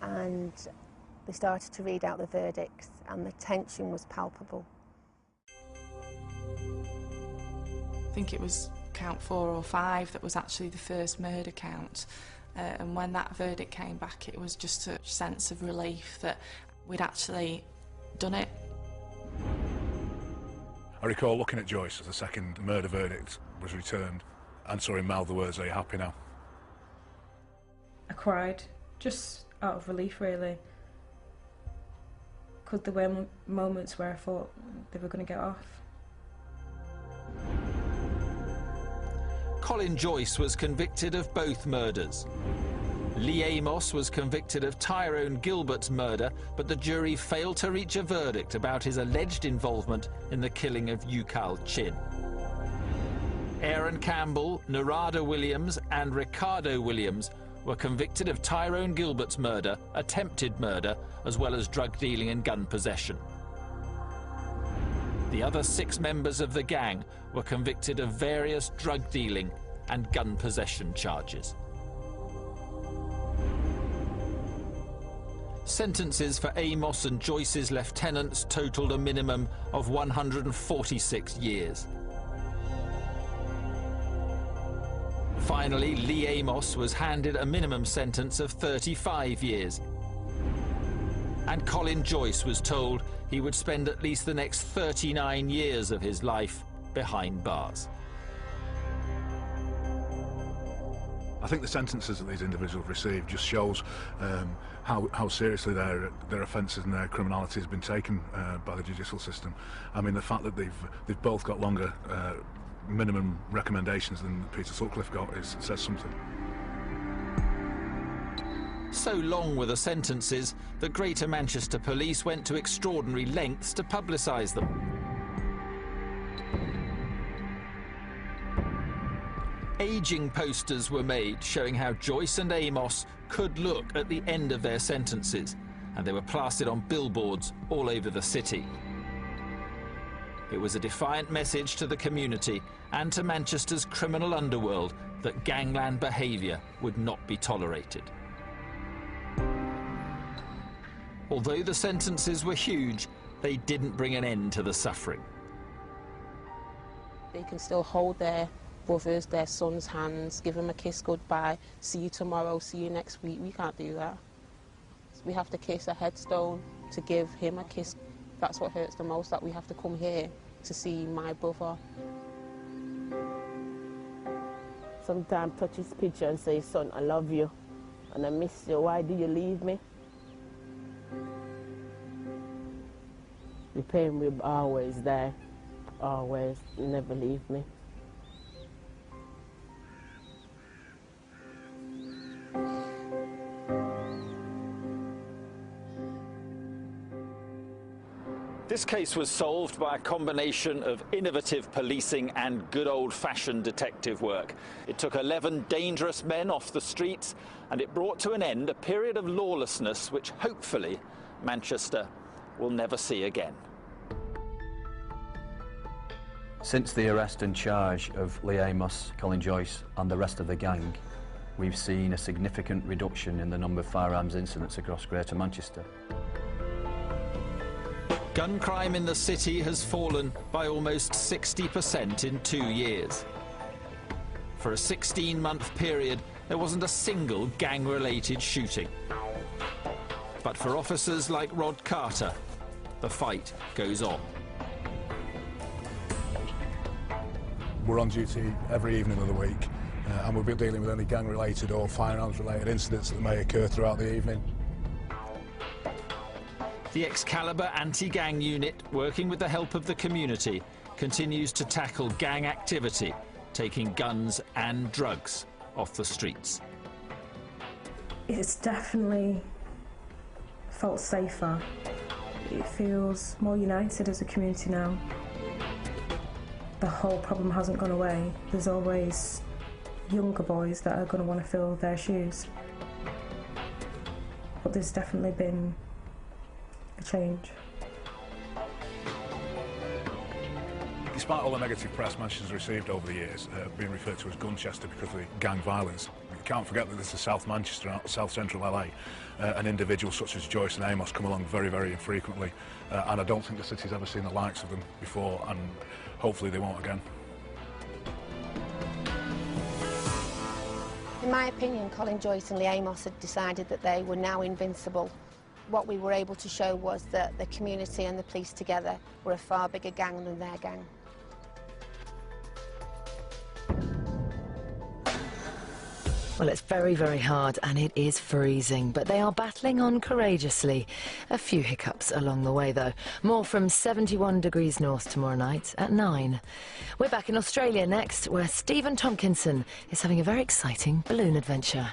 and they started to read out the verdicts, and the tension was palpable. I think it was count 4 or 5 that was actually the first murder count, and when that verdict came back, it was just a sense of relief that we'd actually done it. I recall looking at Joyce as the second murder verdict was returned and saw him mouth the words, "Are you happy now?" I cried, just out of relief really, because there were moments where I thought they were going to get off. Colin Joyce was convicted of both murders. Lee Amos was convicted of Tyrone Gilbert's murder, but the jury failed to reach a verdict about his alleged involvement in the killing of Yukal Chin. Aaron Campbell, Narada Williams and Ricardo Williams were convicted of Tyrone Gilbert's murder, attempted murder, as well as drug dealing and gun possession. The other 6 members of the gang were convicted of various drug dealing and gun possession charges. Sentences for Amos and Joyce's lieutenants totaled a minimum of 146 years. Finally, Lee Amos was handed a minimum sentence of 35 years. And Colin Joyce was told he would spend at least the next 39 years of his life behind bars. I think the sentences that these individuals received just shows how seriously their offences and their criminality has been taken by the judicial system. I mean, the fact that they've both got longer minimum recommendations than Peter Sutcliffe got says something. So long were the sentences that Greater Manchester Police went to extraordinary lengths to publicise them. Ageing posters were made showing how Joyce and Amos could look at the end of their sentences, and they were plastered on billboards all over the city. It was a defiant message to the community and to Manchester's criminal underworld that gangland behaviour would not be tolerated. Although the sentences were huge, they didn't bring an end to the suffering. They can still hold their brothers, their sons' hands, give them a kiss goodbye, see you tomorrow, see you next week. We can't do that. We have to kiss a headstone to give him a kiss. That's what hurts the most, that we have to come here to see my brother. Sometimes touch his picture and say, "Son, I love you and I miss you. Why did you leave me?" The pain will be always there, always, never leave me. This case was solved by a combination of innovative policing and good old-fashioned detective work. It took 11 dangerous men off the streets, and it brought to an end a period of lawlessness which hopefully Manchester will never see again. Since the arrest and charge of Lee Amos, Colin Joyce and the rest of the gang, we've seen a significant reduction in the number of firearms incidents across Greater Manchester. Gun crime in the city has fallen by almost 60% in 2 years. For a 16-month period, there wasn't a single gang-related shooting. But for officers like Rod Carter, the fight goes on. We're on duty every evening of the week, and we'll be dealing with any gang-related or firearms-related incidents that may occur throughout the evening. The Excalibur anti-gang unit, working with the help of the community, continues to tackle gang activity, taking guns and drugs off the streets. It's definitely felt safer. It feels more united as a community now. The whole problem hasn't gone away. There's always younger boys that are going to want to fill their shoes. But there's definitely been a change. Despite all the negative press Manchester's received over the years, being referred to as Gunchester because of the gang violence, can't forget that this is South Manchester, South Central LA, and individuals such as Joyce and Amos come along very, very infrequently, and I don't think the city's ever seen the likes of them before, and hopefully they won't again. In my opinion, Colin Joyce and Lee Amos had decided that they were now invincible. What we were able to show was that the community and the police together were a far bigger gang than their gang. Well, it's very, very hard and it is freezing, but they are battling on courageously. A few hiccups along the way, though. More from 71 degrees north tomorrow night at 9. We're back in Australia next, where Stephen Tompkinson is having a very exciting balloon adventure.